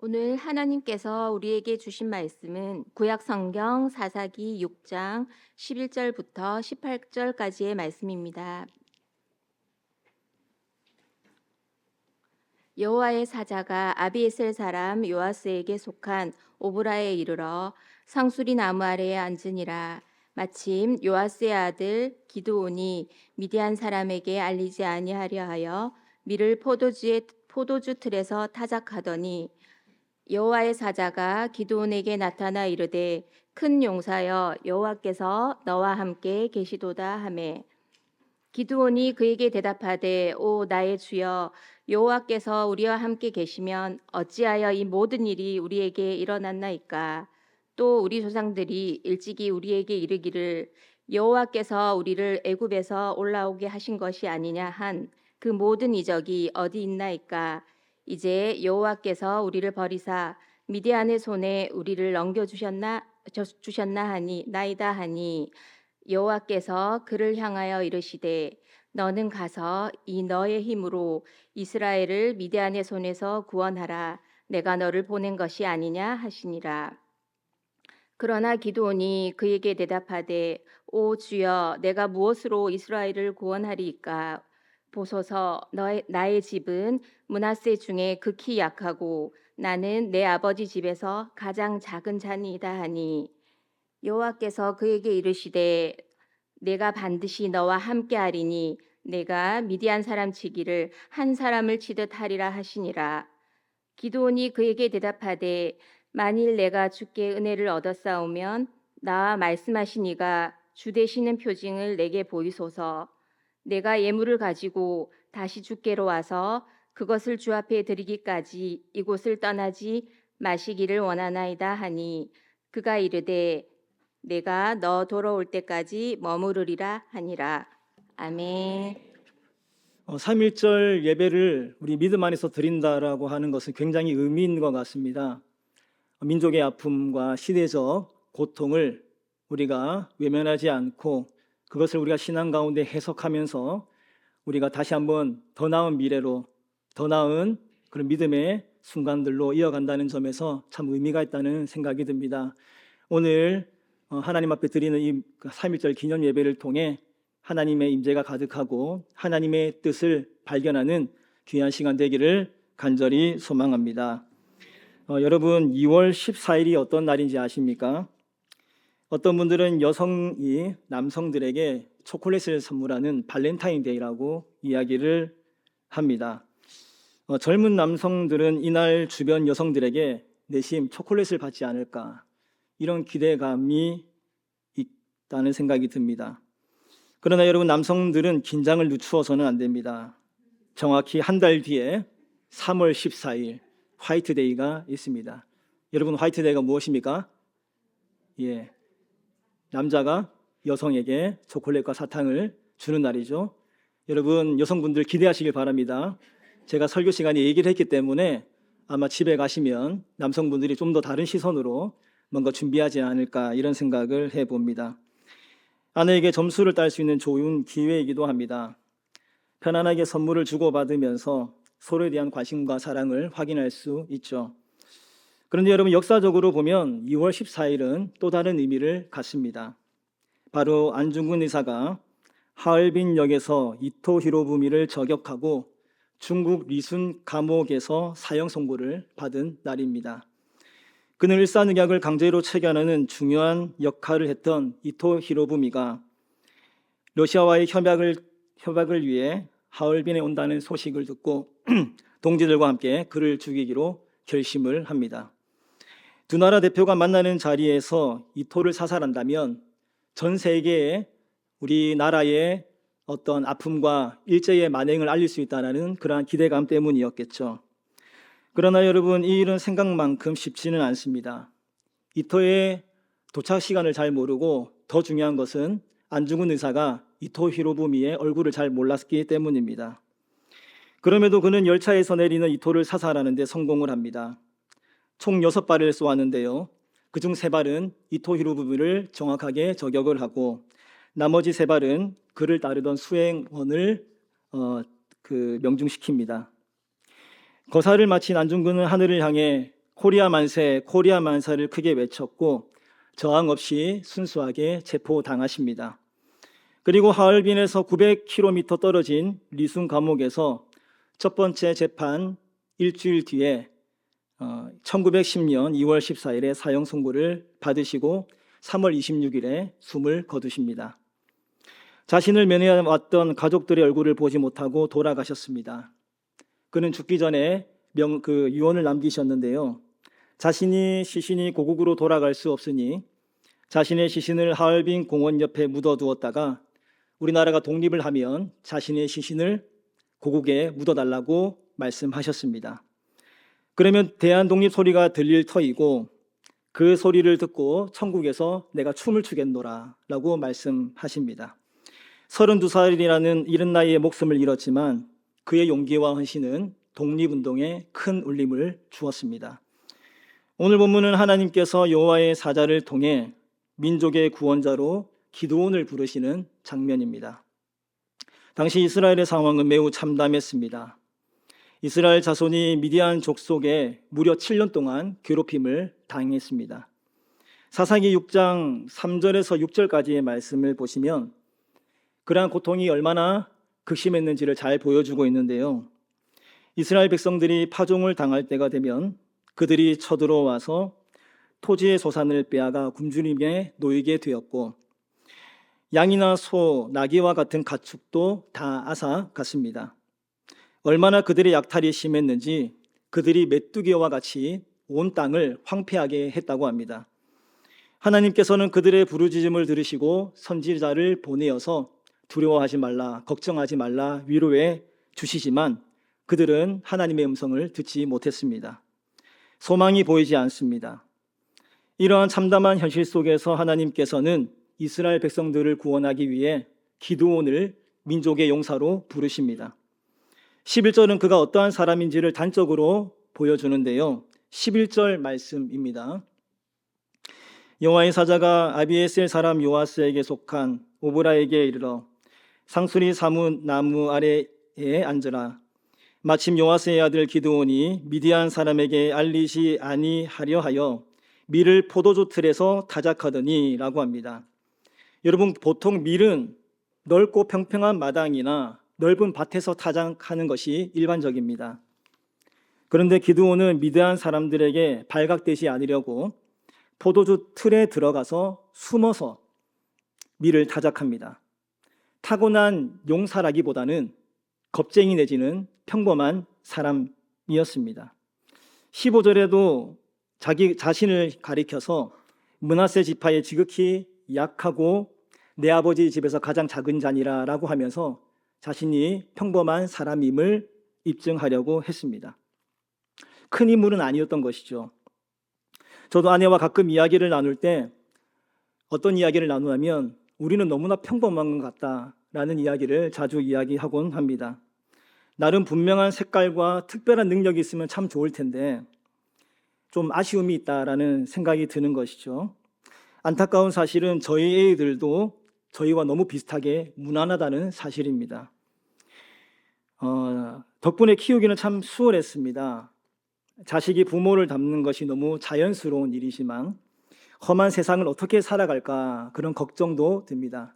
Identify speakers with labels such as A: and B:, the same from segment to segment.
A: 오늘 하나님께서 우리에게 주신 말씀은 구약 성경 사사기 6장 11절부터 18절까지의 말씀입니다. 여호와의 사자가 아비에셀 사람 요아스에게 속한 오브라에 이르러 상수리 나무 아래에 앉으니라. 마침 요아스의 아들 기드온이 미디안 사람에게 알리지 아니하려 하여 밀을 포도주 틀에서 타작하더니 여호와의 사자가 기드온에게 나타나 이르되 큰 용사여 여호와께서 너와 함께 계시도다 하매 기드온이 그에게 대답하되 오 나의 주여 여호와께서 우리와 함께 계시면 어찌하여 이 모든 일이 우리에게 일어났나이까. 또 우리 조상들이 일찍이 우리에게 이르기를 여호와께서 우리를 애굽에서 올라오게 하신 것이 아니냐 한 그 모든 이적이 어디 있나이까. 이제 여호와께서 우리를 버리사 미디안의 손에 우리를 주셨나 하니 나이다 하니 여호와께서 그를 향하여 이르시되 너는 가서 이 너의 힘으로 이스라엘을 미디안의 손에서 구원하라. 내가 너를 보낸 것이 아니냐 하시니라. 그러나 기드온이 그에게 대답하되 오 주여 내가 무엇으로 이스라엘을 구원하리이까. 보소서 나의 집은 므낫세 중에 극히 약하고 나는 내 아버지 집에서 가장 작은 자니이다 하니 여호와께서 그에게 이르시되 내가 반드시 너와 함께하리니 내가 미디안 사람 치기를 한 사람을 치듯 하리라 하시니라. 기드온이 그에게 대답하되 만일 내가 주께 은혜를 얻었사오면 나와 말씀하신 이가 주 되시는 표징을 내게 보이소서. 내가 예물을 가지고 다시 주께로 와서 그것을 주 앞에 드리기까지 이곳을 떠나지 마시기를 원하나이다 하니 그가 이르되 내가 너 돌아올 때까지 머무르리라 하니라. 아멘.
B: 삼일절 예배를 우리 믿음 안에서 드린다라고 하는 것은 굉장히 의미 있는 것 같습니다. 민족의 아픔과 시대적 고통을 우리가 외면하지 않고 그것을 우리가 신앙 가운데 해석하면서 우리가 다시 한번 더 나은 미래로, 더 나은 그런 믿음의 순간들로 이어간다는 점에서 참 의미가 있다는 생각이 듭니다. 오늘 하나님 앞에 드리는 이 3.1절 기념 예배를 통해 하나님의 임재가 가득하고 하나님의 뜻을 발견하는 귀한 시간 되기를 간절히 소망합니다. 여러분 2월 14일이 어떤 날인지 아십니까? 어떤 분들은 여성이 남성들에게 초콜릿을 선물하는 발렌타인데이라고 이야기를 합니다. 젊은 남성들은 이날 주변 여성들에게 내심 초콜릿을 받지 않을까 이런 기대감이 있다는 생각이 듭니다. 그러나 여러분 남성들은 긴장을 늦추어서는 안 됩니다. 정확히 한 달 뒤에 3월 14일 화이트데이가 있습니다. 여러분 화이트데이가 무엇입니까? 남자가 여성에게 초콜릿과 사탕을 주는 날이죠. 여러분 여성분들 기대하시길 바랍니다. 제가 설교 시간에 얘기를 했기 때문에 아마 집에 가시면 남성분들이 좀 더 다른 시선으로 뭔가 준비하지 않을까 이런 생각을 해봅니다. 아내에게 점수를 딸 수 있는 좋은 기회이기도 합니다. 편안하게 선물을 주고받으면서 서로에 대한 관심과 사랑을 확인할 수 있죠. 그런데 여러분 역사적으로 보면 2월 14일은 또 다른 의미를 갖습니다. 바로 안중근 의사가 하얼빈역에서 이토 히로부미를 저격하고 중국 리순 감옥에서 사형 선고를 받은 날입니다. 그는 일산의학을 강제로 체결하는 중요한 역할을 했던 이토 히로부미가 러시아와의 협약을 위해 하얼빈에 온다는 소식을 듣고 동지들과 함께 그를 죽이기로 결심을 합니다. 두 나라 대표가 만나는 자리에서 이토를 사살한다면 전 세계에 우리나라의 어떤 아픔과 일제의 만행을 알릴 수 있다는 그러한 기대감 때문이었겠죠. 그러나 여러분 이 일은 생각만큼 쉽지는 않습니다. 이토의 도착 시간을 잘 모르고 더 중요한 것은 안중근 의사가 이토 히로부미의 얼굴을 잘 몰랐기 때문입니다. 그럼에도 그는 열차에서 내리는 이토를 사살하는 데 성공을 합니다. 총 6발을 쏘았는데요. 그중 3발은 이토 히로부미를 정확하게 저격을 하고 나머지 3발은 그를 따르던 수행원을 명중시킵니다. 거사를 마친 안중근은 하늘을 향해 코리아 만세, 코리아 만세를 크게 외쳤고 저항 없이 순수하게 체포당하십니다. 그리고 하얼빈에서 900km 떨어진 리순 감옥에서 첫 번째 재판 일주일 뒤에 1910년 2월 14일에 사형 선고를 받으시고 3월 26일에 숨을 거두십니다. 자신을 면회해왔던 가족들의 얼굴을 보지 못하고 돌아가셨습니다. 그는 죽기 전에 유언을 남기셨는데요. 자신이 시신이 고국으로 돌아갈 수 없으니 자신의 시신을 하얼빈 공원 옆에 묻어두었다가 우리나라가 독립을 하면 자신의 시신을 고국에 묻어달라고 말씀하셨습니다. 그러면 대한독립 소리가 들릴 터이고 그 소리를 듣고 천국에서 내가 춤을 추겠노라 라고 말씀하십니다. 32살이라는 이른 나이에 목숨을 잃었지만 그의 용기와 헌신은 독립운동에 큰 울림을 주었습니다. 오늘 본문은 하나님께서 여호와의 사자를 통해 민족의 구원자로 기드온을 부르시는 장면입니다. 당시 이스라엘의 상황은 매우 참담했습니다. 이스라엘 자손이 미디안 족속에 무려 7년 동안 괴롭힘을 당했습니다. 사사기 6장 3절에서 6절까지의 말씀을 보시면 그러한 고통이 얼마나 극심했는지를 잘 보여주고 있는데요. 이스라엘 백성들이 파종을 당할 때가 되면 그들이 쳐들어와서 토지의 소산을 빼앗아 굶주림에 놓이게 되었고 양이나 소, 나귀와 같은 가축도 다 앗아갔습니다. 얼마나 그들의 약탈이 심했는지 그들이 메뚜기와 같이 온 땅을 황폐하게 했다고 합니다. 하나님께서는 그들의 부르짖음을 들으시고 선지자를 보내어서 두려워하지 말라, 걱정하지 말라 위로해 주시지만 그들은 하나님의 음성을 듣지 못했습니다. 소망이 보이지 않습니다. 이러한 참담한 현실 속에서 하나님께서는 이스라엘 백성들을 구원하기 위해 기드온을 민족의 용사로 부르십니다. 11절은 그가 어떠한 사람인지를 단적으로 보여주는데요. 11절 말씀입니다. 여호와의 사자가 아비에셀 사람 요아스에게 속한 오브라에게 이르러 상수리 사무 나무 아래에 앉으라. 마침 요아스의 아들 기드온이 미디안 사람에게 알리지 아니하려 하여 밀을 포도주 틀에서 타작하더니 라고 합니다. 여러분, 보통 밀은 넓고 평평한 마당이나 넓은 밭에서 타작하는 것이 일반적입니다. 그런데 기드온은 미디안 사람들에게 발각되지 않으려고 포도주 틀에 들어가서 숨어서 밀을 타작합니다. 타고난 용사라기보다는 겁쟁이 내지는 평범한 사람이었습니다. 15절에도 자기 자신을 가리켜서 므낫세 지파의 지극히 약하고 내 아버지 집에서 가장 작은 자니라 라고 하면서 자신이 평범한 사람임을 입증하려고 했습니다. 큰 인물은 아니었던 것이죠. 저도 아내와 가끔 이야기를 나눌 때 어떤 이야기를 나누냐면 우리는 너무나 평범한 것 같다라는 이야기를 자주 이야기하곤 합니다. 나름 분명한 색깔과 특별한 능력이 있으면 참 좋을 텐데 좀 아쉬움이 있다라는 생각이 드는 것이죠. 안타까운 사실은 저희 애들도 저희와 너무 비슷하게 무난하다는 사실입니다. 덕분에 키우기는 참 수월했습니다. 자식이 부모를 닮는 것이 너무 자연스러운 일이지만 험한 세상을 어떻게 살아갈까 그런 걱정도 듭니다.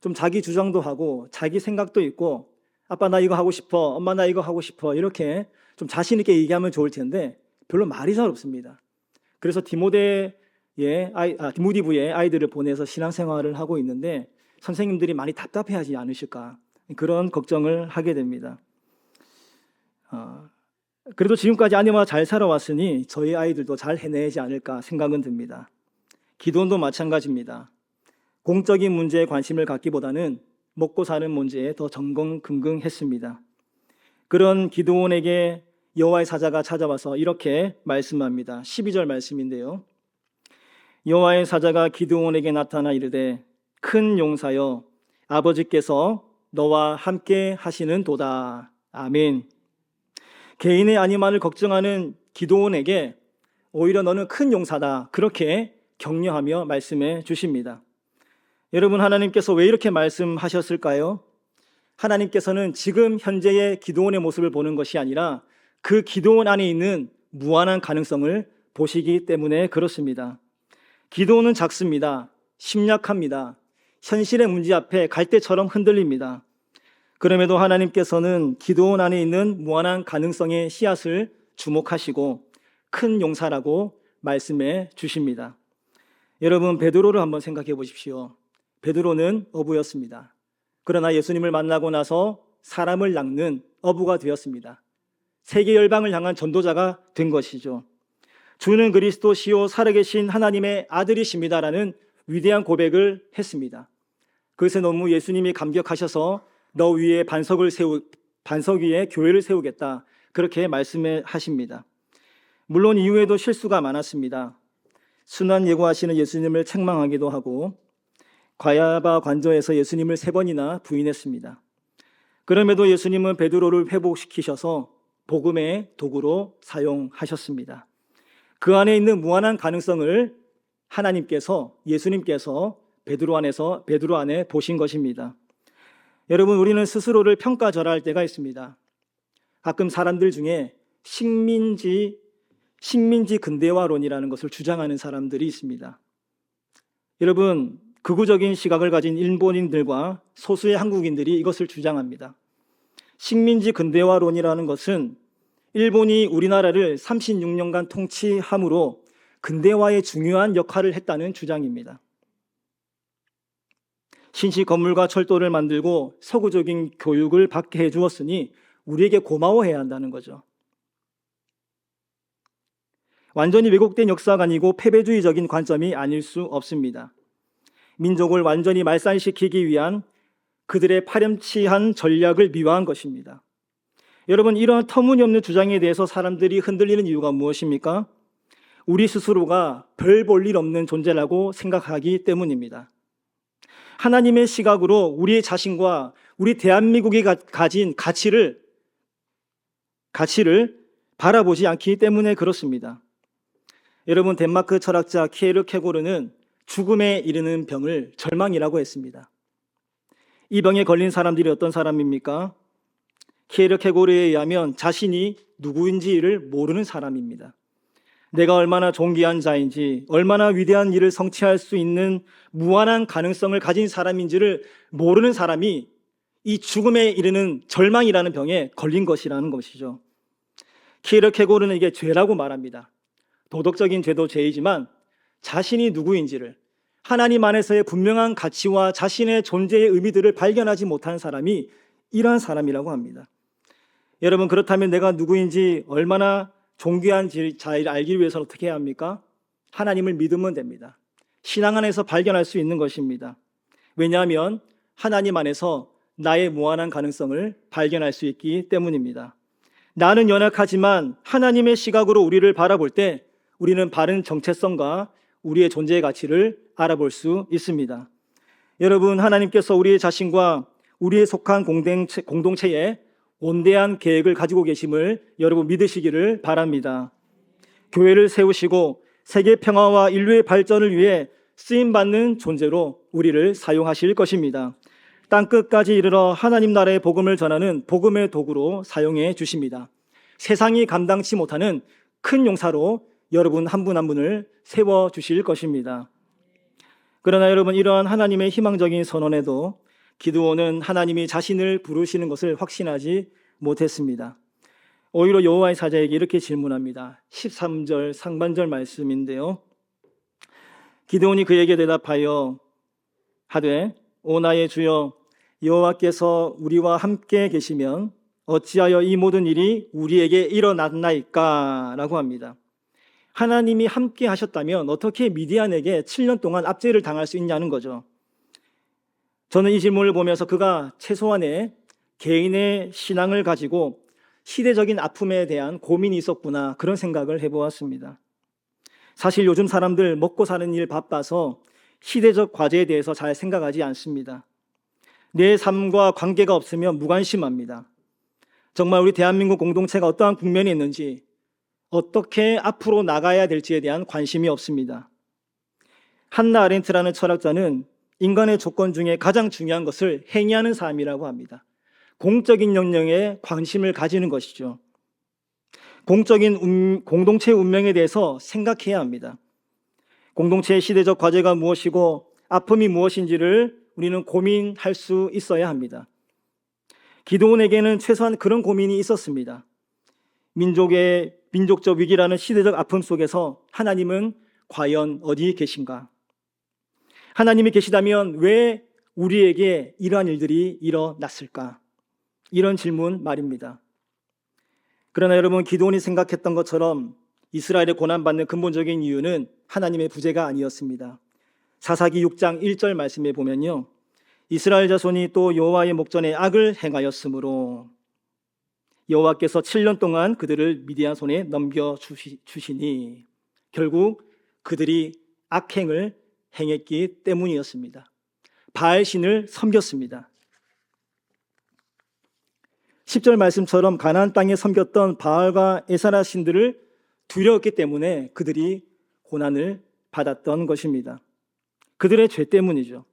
B: 좀 자기 주장도 하고 자기 생각도 있고 아빠 나 이거 하고 싶어, 엄마 나 이거 하고 싶어 이렇게 좀 자신 있게 얘기하면 좋을 텐데 별로 말이 잘 없습니다. 그래서 디모디브에 아이들을 보내서 신앙생활을 하고 있는데 선생님들이 많이 답답해하지 않으실까 그런 걱정을 하게 됩니다. 그래도 지금까지 아내와 잘 살아왔으니 저희 아이들도 잘 해내지 않을까 생각은 듭니다. 기드온도 마찬가지입니다. 공적인 문제에 관심을 갖기보다는 먹고 사는 문제에 더 전공긍긍했습니다. 그런 기드온에게 여호와의 사자가 찾아와서 이렇게 말씀합니다. 12절 말씀인데요. 여호와의 사자가 기드온에게 나타나 이르되 큰 용사여 아버지께서 너와 함께 하시는 도다. 아멘. 개인의 안위만을 걱정하는 기드온에게 오히려 너는 큰 용사다 그렇게 격려하며 말씀해 주십니다. 여러분, 하나님께서 왜 이렇게 말씀하셨을까요? 하나님께서는 지금 현재의 기드온의 모습을 보는 것이 아니라 그 기드온 안에 있는 무한한 가능성을 보시기 때문에 그렇습니다. 기도는 작습니다. 심약합니다. 현실의 문제 앞에 갈대처럼 흔들립니다. 그럼에도 하나님께서는 기도원 안에 있는 무한한 가능성의 씨앗을 주목하시고 큰 용사라고 말씀해 주십니다. 여러분, 베드로를 한번 생각해 보십시오. 베드로는 어부였습니다. 그러나 예수님을 만나고 나서 사람을 낚는 어부가 되었습니다. 세계 열방을 향한 전도자가 된 것이죠. 주는 그리스도시요 살아계신 하나님의 아들이십니다라는 위대한 고백을 했습니다. 그것에 너무 예수님이 감격하셔서 너 위에 반석 위에 교회를 세우겠다, 그렇게 말씀하십니다. 물론 이후에도 실수가 많았습니다. 순환 예고하시는 예수님을 책망하기도 하고 과야바 관저에서 예수님을 3번이나 부인했습니다. 그럼에도 예수님은 베드로를 회복시키셔서 복음의 도구로 사용하셨습니다. 그 안에 있는 무한한 가능성을 예수님께서 베드로 안에 보신 것입니다. 여러분, 우리는 스스로를 평가절하할 때가 있습니다. 가끔 사람들 중에 식민지 근대화론이라는 것을 주장하는 사람들이 있습니다. 여러분, 극우적인 시각을 가진 일본인들과 소수의 한국인들이 이것을 주장합니다. 식민지 근대화론이라는 것은 일본이 우리나라를 36년간 통치함으로 근대화에 중요한 역할을 했다는 주장입니다. 신식 건물과 철도를 만들고 서구적인 교육을 받게 해주었으니 우리에게 고마워해야 한다는 거죠. 완전히 왜곡된 역사가 아니고 패배주의적인 관점이 아닐 수 없습니다. 민족을 완전히 말살시키기 위한 그들의 파렴치한 전략을 미화한 것입니다. 여러분, 이러한 터무니없는 주장에 대해서 사람들이 흔들리는 이유가 무엇입니까? 우리 스스로가 별 볼 일 없는 존재라고 생각하기 때문입니다. 하나님의 시각으로 우리 자신과 우리 대한민국이 가진 가치를 바라보지 않기 때문에 그렇습니다. 여러분, 덴마크 철학자 키에르케고르는 죽음에 이르는 병을 절망이라고 했습니다. 이 병에 걸린 사람들이 어떤 사람입니까? 키에르케고르에 의하면 자신이 누구인지를 모르는 사람입니다. 내가 얼마나 존귀한 자인지, 얼마나 위대한 일을 성취할 수 있는 무한한 가능성을 가진 사람인지를 모르는 사람이 이 죽음에 이르는 절망이라는 병에 걸린 것이라는 것이죠. 키에르케고르는 이게 죄라고 말합니다. 도덕적인 죄도 죄이지만 자신이 누구인지를, 하나님 안에서의 분명한 가치와 자신의 존재의 의미들을 발견하지 못하는 사람이 이러한 사람이라고 합니다. 여러분, 그렇다면 내가 누구인지 얼마나 존귀한 자를 알기 위해서는 어떻게 해야 합니까? 하나님을 믿으면 됩니다. 신앙 안에서 발견할 수 있는 것입니다. 왜냐하면 하나님 안에서 나의 무한한 가능성을 발견할 수 있기 때문입니다. 나는 연약하지만 하나님의 시각으로 우리를 바라볼 때 우리는 바른 정체성과 우리의 존재의 가치를 알아볼 수 있습니다. 여러분, 하나님께서 우리의 자신과 우리의 속한 공동체에 원대한 계획을 가지고 계심을 여러분 믿으시기를 바랍니다. 교회를 세우시고 세계 평화와 인류의 발전을 위해 쓰임받는 존재로 우리를 사용하실 것입니다. 땅끝까지 이르러 하나님 나라의 복음을 전하는 복음의 도구로 사용해 주십니다. 세상이 감당치 못하는 큰 용사로 여러분 한 분 한 분을 세워주실 것입니다. 그러나 여러분, 이러한 하나님의 희망적인 선언에도 기드온은 하나님이 자신을 부르시는 것을 확신하지 못했습니다. 오히려 여호와의 사자에게 이렇게 질문합니다. 13절 상반절 말씀인데요. 기드온이 그에게 대답하여 하되 오 나의 주여, 여호와께서 우리와 함께 계시면 어찌하여 이 모든 일이 우리에게 일어났나이까? 라고 합니다. 하나님이 함께 하셨다면 어떻게 미디안에게 7년 동안 압제를 당할 수 있냐는 거죠. 저는 이 질문을 보면서 그가 최소한의 개인의 신앙을 가지고 시대적인 아픔에 대한 고민이 있었구나, 그런 생각을 해보았습니다. 사실 요즘 사람들 먹고 사는 일 바빠서 시대적 과제에 대해서 잘 생각하지 않습니다. 내 삶과 관계가 없으면 무관심합니다. 정말 우리 대한민국 공동체가 어떠한 국면이 있는지, 어떻게 앞으로 나가야 될지에 대한 관심이 없습니다. 한나 아렌트라는 철학자는 인간의 조건 중에 가장 중요한 것을 행위하는 삶이라고 합니다. 공적인 영역에 관심을 가지는 것이죠. 공적인 공동체의 운명에 대해서 생각해야 합니다. 공동체의 시대적 과제가 무엇이고 아픔이 무엇인지를 우리는 고민할 수 있어야 합니다. 기드온에게는 최소한 그런 고민이 있었습니다. 민족적 위기라는 시대적 아픔 속에서 하나님은 과연 어디 계신가? 하나님이 계시다면 왜 우리에게 이러한 일들이 일어났을까? 이런 질문 말입니다. 그러나 여러분, 기드온이 생각했던 것처럼 이스라엘의 고난받는 근본적인 이유는 하나님의 부재가 아니었습니다. 사사기 6장 1절 말씀에 보면요, 이스라엘 자손이 또 여호와의 목전에 악을 행하였으므로 여호와께서 7년 동안 그들을 미디안 손에 넘겨주시니 결국 그들이 악행을 행했기 때문이었습니다. 바알신을 섬겼습니다. 10절 말씀처럼 가나안 땅에 섬겼던 바알과 에사라 신들을 두려웠기 때문에 그들이 고난을 받았던 것입니다. 그들의 죄 때문이죠.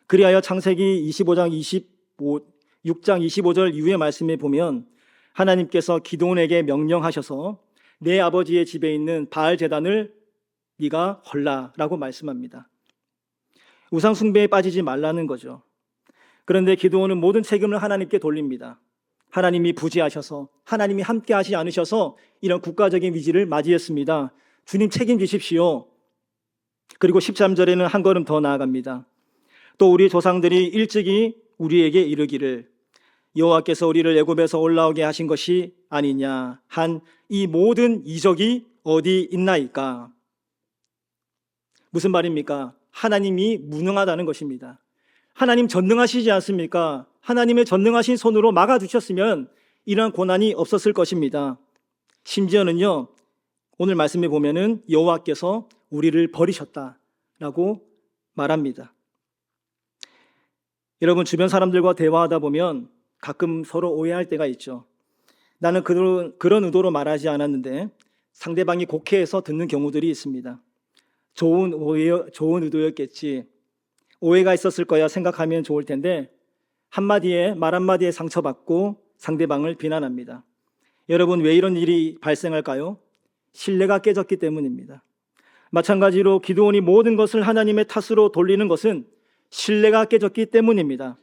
B: 그리하여 창세기 6장 25절 이후의 말씀에 보면 하나님께서 기드온에게 명령하셔서 내 아버지의 집에 있는 바알 제단을 네가 헐라라고 말씀합니다. 우상 숭배에 빠지지 말라는 거죠. 그런데 기드온은 모든 책임을 하나님께 돌립니다. 하나님이 부재하셔서, 하나님이 함께 하지 않으셔서 이런 국가적인 위기를 맞이했습니다. 주님 책임지십시오. 그리고 13절에는 한 걸음 더 나아갑니다. 또 우리 조상들이 일찍이 우리에게 이르기를 여호와께서 우리를 애굽에서 올라오게 하신 것이 아니냐 한 이 모든 이적이 어디 있나이까? 무슨 말입니까? 하나님이 무능하다는 것입니다. 하나님 전능하시지 않습니까? 하나님의 전능하신 손으로 막아주셨으면 이러한 고난이 없었을 것입니다. 심지어는요, 오늘 말씀에 보면은 여호와께서 우리를 버리셨다라고 말합니다. 여러분, 주변 사람들과 대화하다 보면 가끔 서로 오해할 때가 있죠. 나는 그런 의도로 말하지 않았는데 상대방이 곡해해서 듣는 경우들이 있습니다. 좋은 의도였겠지, 오해가 있었을 거야 생각하면 좋을 텐데 말 한마디에 상처받고 상대방을 비난합니다. 여러분, 왜 이런 일이 발생할까요? 신뢰가 깨졌기 때문입니다. 마찬가지로 기드온이 모든 것을 하나님의 탓으로 돌리는 것은 신뢰가 깨졌기 때문입니다.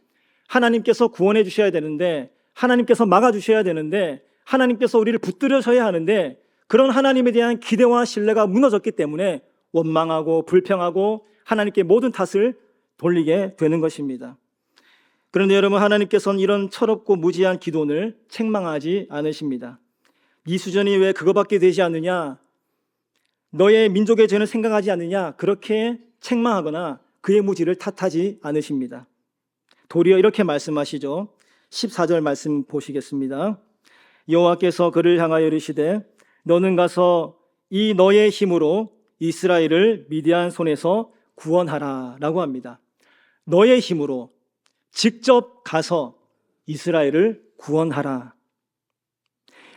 B: 하나님께서 구원해 주셔야 되는데, 하나님께서 막아주셔야 되는데, 하나님께서 우리를 붙들으셔야 하는데 그런 하나님에 대한 기대와 신뢰가 무너졌기 때문에 원망하고 불평하고 하나님께 모든 탓을 돌리게 되는 것입니다. 그런데 여러분, 하나님께서는 이런 철없고 무지한 기도를 책망하지 않으십니다. 네 수준이 왜 그거밖에 되지 않느냐, 너의 민족의 죄는 생각하지 않느냐, 그렇게 책망하거나 그의 무지를 탓하지 않으십니다. 도리어 이렇게 말씀하시죠. 14절 말씀 보시겠습니다. 여호와께서 그를 향하여 이르시되 너는 가서 이 너의 힘으로 이스라엘을 미디안 손에서 구원하라 라고 합니다. 너의 힘으로 직접 가서 이스라엘을 구원하라.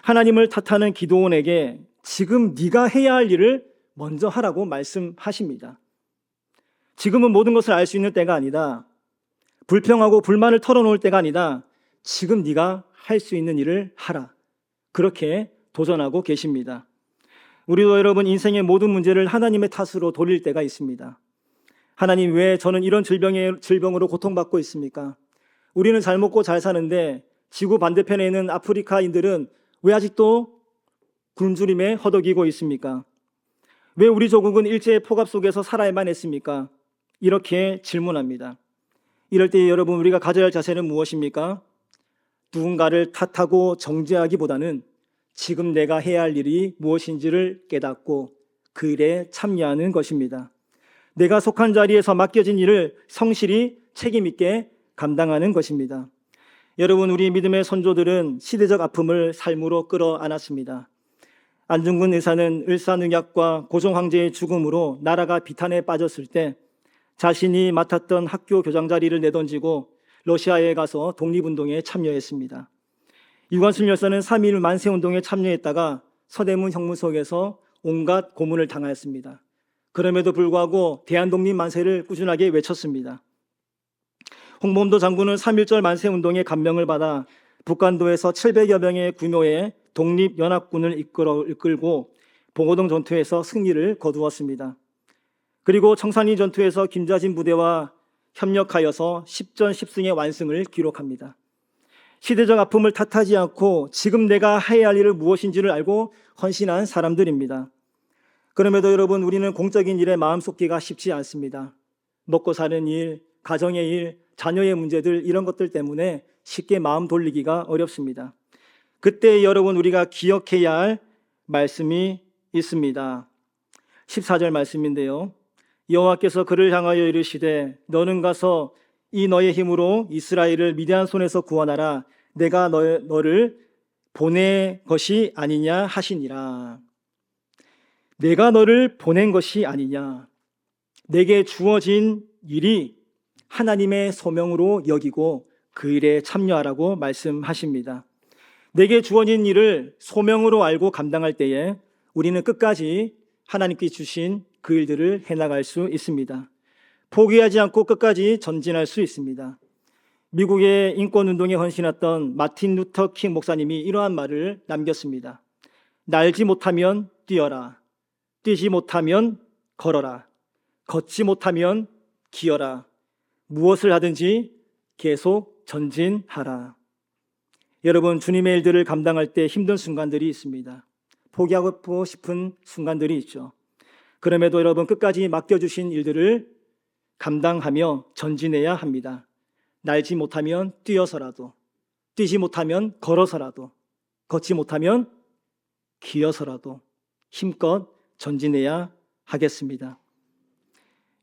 B: 하나님을 탓하는 기드온에게 지금 네가 해야 할 일을 먼저 하라고 말씀하십니다. 지금은 모든 것을 알 수 있는 때가 아니다. 불평하고 불만을 털어놓을 때가 아니다. 지금 네가 할 수 있는 일을 하라. 그렇게 도전하고 계십니다. 우리도 여러분, 인생의 모든 문제를 하나님의 탓으로 돌릴 때가 있습니다. 하나님, 왜 저는 이런 질병으로 고통받고 있습니까? 우리는 잘 먹고 잘 사는데 지구 반대편에 있는 아프리카인들은 왜 아직도 굶주림에 허덕이고 있습니까? 왜 우리 조국은 일제의 폭압 속에서 살아야만 했습니까? 이렇게 질문합니다. 이럴 때 여러분, 우리가 가져야 할 자세는 무엇입니까? 누군가를 탓하고 정죄하기보다는 지금 내가 해야 할 일이 무엇인지를 깨닫고 그 일에 참여하는 것입니다. 내가 속한 자리에서 맡겨진 일을 성실히 책임 있게 감당하는 것입니다. 여러분, 우리 믿음의 선조들은 시대적 아픔을 삶으로 끌어안았습니다. 안중근 의사는 을사늑약과 고종 황제의 죽음으로 나라가 비탄에 빠졌을 때 자신이 맡았던 학교 교장 자리를 내던지고 러시아에 가서 독립운동에 참여했습니다. 유관순 열사는 3.1 만세운동에 참여했다가 서대문 형무소에서 온갖 고문을 당하였습니다. 그럼에도 불구하고 대한독립 만세를 꾸준하게 외쳤습니다. 홍범도 장군은 3.1절 만세운동에 감명을 받아 북간도에서 700여 명의 규모의 독립연합군을 이끌고 봉오동 전투에서 승리를 거두었습니다. 그리고 청산리 전투에서 김자진 부대와 협력하여서 10전 10승의 완승을 기록합니다. 시대적 아픔을 탓하지 않고 지금 내가 해야 할 일을 무엇인지를 알고 헌신한 사람들입니다. 그럼에도 여러분, 우리는 공적인 일에 마음 쏟기가 쉽지 않습니다. 먹고 사는 일, 가정의 일, 자녀의 문제들, 이런 것들 때문에 쉽게 마음 돌리기가 어렵습니다. 그때 여러분, 우리가 기억해야 할 말씀이 있습니다. 14절 말씀인데요. 여호와께서 그를 향하여 이르시되 너는 가서 이 너의 힘으로 이스라엘을 미디안 손에서 구원하라. 내가 너를 보낸 것이 아니냐 하시니라. 내가 너를 보낸 것이 아니냐. 내게 주어진 일이 하나님의 소명으로 여기고 그 일에 참여하라고 말씀하십니다. 내게 주어진 일을 소명으로 알고 감당할 때에 우리는 끝까지 하나님께 주신 그 일들을 해나갈 수 있습니다. 포기하지 않고 끝까지 전진할 수 있습니다. 미국의 인권운동에 헌신했던 마틴 루터 킹 목사님이 이러한 말을 남겼습니다. 날지 못하면 뛰어라. 뛰지 못하면 걸어라. 걷지 못하면 기어라. 무엇을 하든지 계속 전진하라. 여러분, 주님의 일들을 감당할 때 힘든 순간들이 있습니다. 포기하고 싶은 순간들이 있죠. 그럼에도 여러분, 끝까지 맡겨주신 일들을 감당하며 전진해야 합니다. 날지 못하면 뛰어서라도, 뛰지 못하면 걸어서라도, 걷지 못하면 기어서라도 힘껏 전진해야 하겠습니다.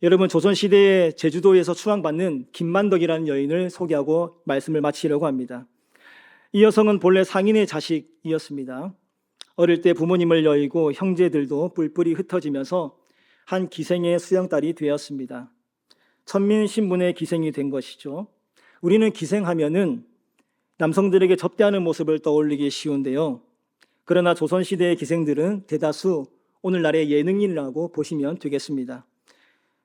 B: 여러분, 조선시대에 제주도에서 추앙받는 김만덕이라는 여인을 소개하고 말씀을 마치려고 합니다. 이 여성은 본래 상인의 자식이었습니다. 어릴 때 부모님을 여의고 형제들도 뿔뿔이 흩어지면서 한 기생의 수영딸이 되었습니다. 천민 신분의 기생이 된 것이죠. 우리는 기생하면은 남성들에게 접대하는 모습을 떠올리기 쉬운데요. 그러나 조선시대의 기생들은 대다수 오늘날의 예능인이라고 보시면 되겠습니다.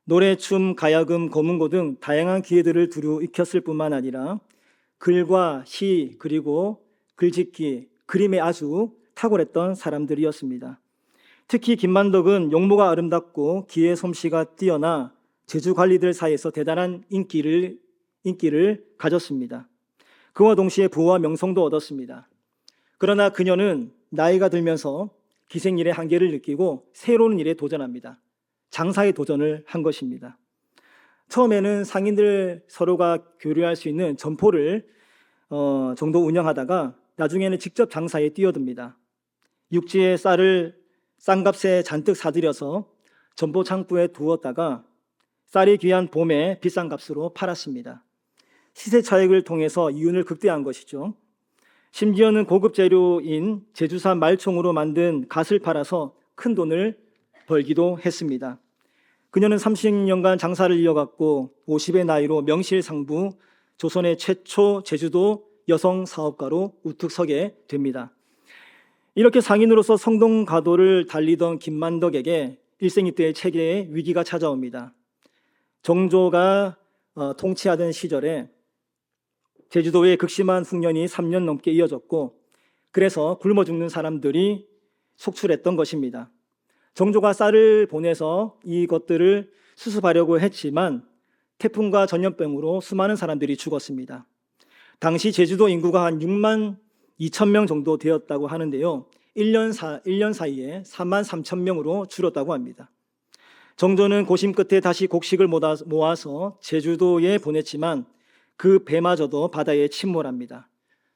B: 노래, 춤, 가야금, 거문고 등 다양한 기회들을 두루 익혔을 뿐만 아니라 글과 시, 그리고 글짓기, 그림에 아주 탁월했던 사람들이었습니다. 특히 김만덕은 용모가 아름답고 기의 솜씨가 뛰어나 제주 관리들 사이에서 대단한 인기를 가졌습니다. 그와 동시에 부와 명성도 얻었습니다. 그러나 그녀는 나이가 들면서 기생일의 한계를 느끼고 새로운 일에 도전합니다. 장사에 도전을 한 것입니다. 처음에는 상인들 서로가 교류할 수 있는 점포를 정도 운영하다가 나중에는 직접 장사에 뛰어듭니다. 육지의 쌀을 싼값에 잔뜩 사들여서 점포 창고에 두었다가 쌀이 귀한 봄에 비싼 값으로 팔았습니다. 시세 차익을 통해서 이윤을 극대화한 것이죠. 심지어는 고급 재료인 제주산 말총으로 만든 갓을 팔아서 큰 돈을 벌기도 했습니다. 그녀는 30년간 장사를 이어갔고 50의 나이로 명실상부 조선의 최초 제주도 여성 사업가로 우뚝 서게 됩니다. 이렇게 상인으로서 성동가도를 달리던 김만덕에게 일생이때의 체계의 위기가 찾아옵니다. 정조가 통치하던 시절에 제주도의 극심한 흉년이 3년 넘게 이어졌고 그래서 굶어 죽는 사람들이 속출했던 것입니다. 정조가 쌀을 보내서 이것들을 수습하려고 했지만 태풍과 전염병으로 수많은 사람들이 죽었습니다. 당시 제주도 인구가 한 6만 2천 명 정도 되었다고 하는데요. 1년 사이에 4만 3천 명으로 줄었다고 합니다. 정조는 고심 끝에 다시 곡식을 모아서 제주도에 보냈지만 그 배마저도 바다에 침몰합니다.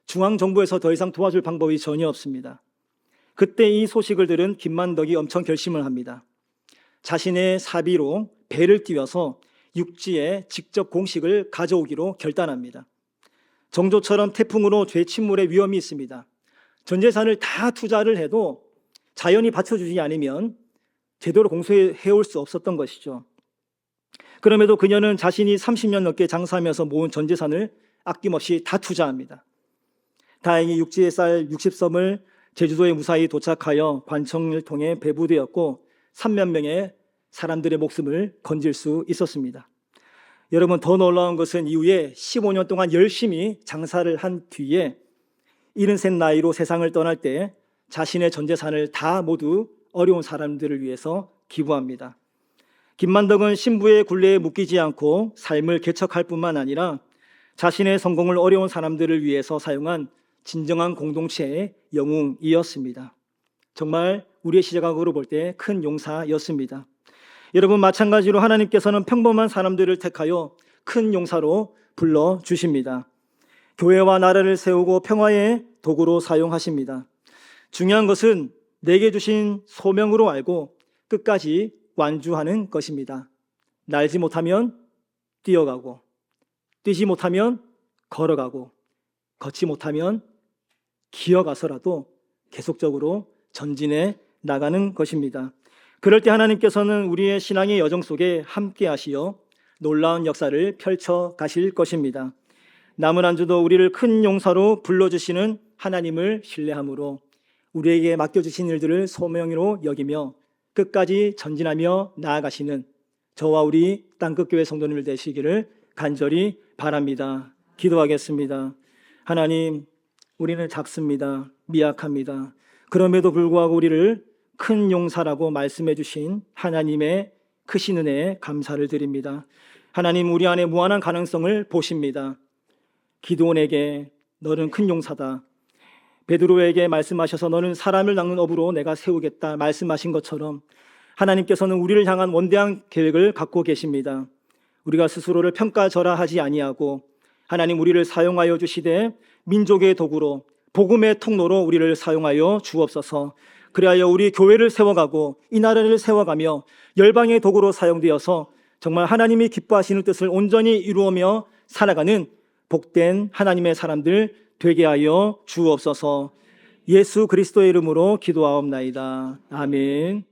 B: 중앙정부에서 더 이상 도와줄 방법이 전혀 없습니다. 그때 이 소식을 들은 김만덕이 엄청 결심을 합니다. 자신의 사비로 배를 띄워서 육지에 직접 공식을 가져오기로 결단합니다. 정조처럼 태풍으로 죄침몰의 위험이 있습니다. 전 재산을 다 투자를 해도 자연이 받쳐주지 않으면 제대로 공수해올 수 없었던 것이죠. 그럼에도 그녀는 자신이 30년 넘게 장사하면서 모은 전 재산을 아낌없이 다 투자합니다. 다행히 육지의 쌀 60섬을 제주도에 무사히 도착하여 관청을 통해 배부되었고 3만 명의 사람들의 목숨을 건질 수 있었습니다. 여러분, 더 놀라운 것은 이후에 15년 동안 열심히 장사를 한 뒤에 73 나이로 세상을 떠날 때 자신의 전 재산을 다 모두 어려운 사람들을 위해서 기부합니다. 김만덕은 신부의 굴레에 묶이지 않고 삶을 개척할 뿐만 아니라 자신의 성공을 어려운 사람들을 위해서 사용한 진정한 공동체의 영웅이었습니다. 정말 우리의 시각으로 볼 때 큰 용사였습니다. 여러분, 마찬가지로 하나님께서는 평범한 사람들을 택하여 큰 용사로 불러주십니다. 교회와 나라를 세우고 평화의 도구로 사용하십니다. 중요한 것은 내게 주신 소명으로 알고 끝까지 완주하는 것입니다. 날지 못하면 뛰어가고, 뛰지 못하면 걸어가고, 걷지 못하면 기어가서라도 계속적으로 전진해 나가는 것입니다. 그럴 때 하나님께서는 우리의 신앙의 여정 속에 함께 하시어 놀라운 역사를 펼쳐 가실 것입니다. 남은 한 주도 우리를 큰 용사로 불러주시는 하나님을 신뢰함으로 우리에게 맡겨주신 일들을 소명으로 여기며 끝까지 전진하며 나아가시는 저와 우리 땅끝교회 성도님들 되시기를 간절히 바랍니다. 기도하겠습니다. 하나님, 우리는 작습니다. 미약합니다. 그럼에도 불구하고 우리를 큰 용사라고 말씀해 주신 하나님의 크신 은혜에 감사를 드립니다. 하나님, 우리 안에 무한한 가능성을 보십니다. 기드온에게 너는 큰 용사다, 베드로에게 말씀하셔서 너는 사람을 낚는 업으로 내가 세우겠다 말씀하신 것처럼 하나님께서는 우리를 향한 원대한 계획을 갖고 계십니다. 우리가 스스로를 평가절하하지 아니하고 하나님, 우리를 사용하여 주시되 민족의 도구로 복음의 통로로 우리를 사용하여 주옵소서. 그리하여 우리 교회를 세워가고 이 나라를 세워가며 열방의 도구로 사용되어서 정말 하나님이 기뻐하시는 뜻을 온전히 이루어며 살아가는 복된 하나님의 사람들 되게 하여 주옵소서. 예수 그리스도의 이름으로 기도하옵나이다. 아멘.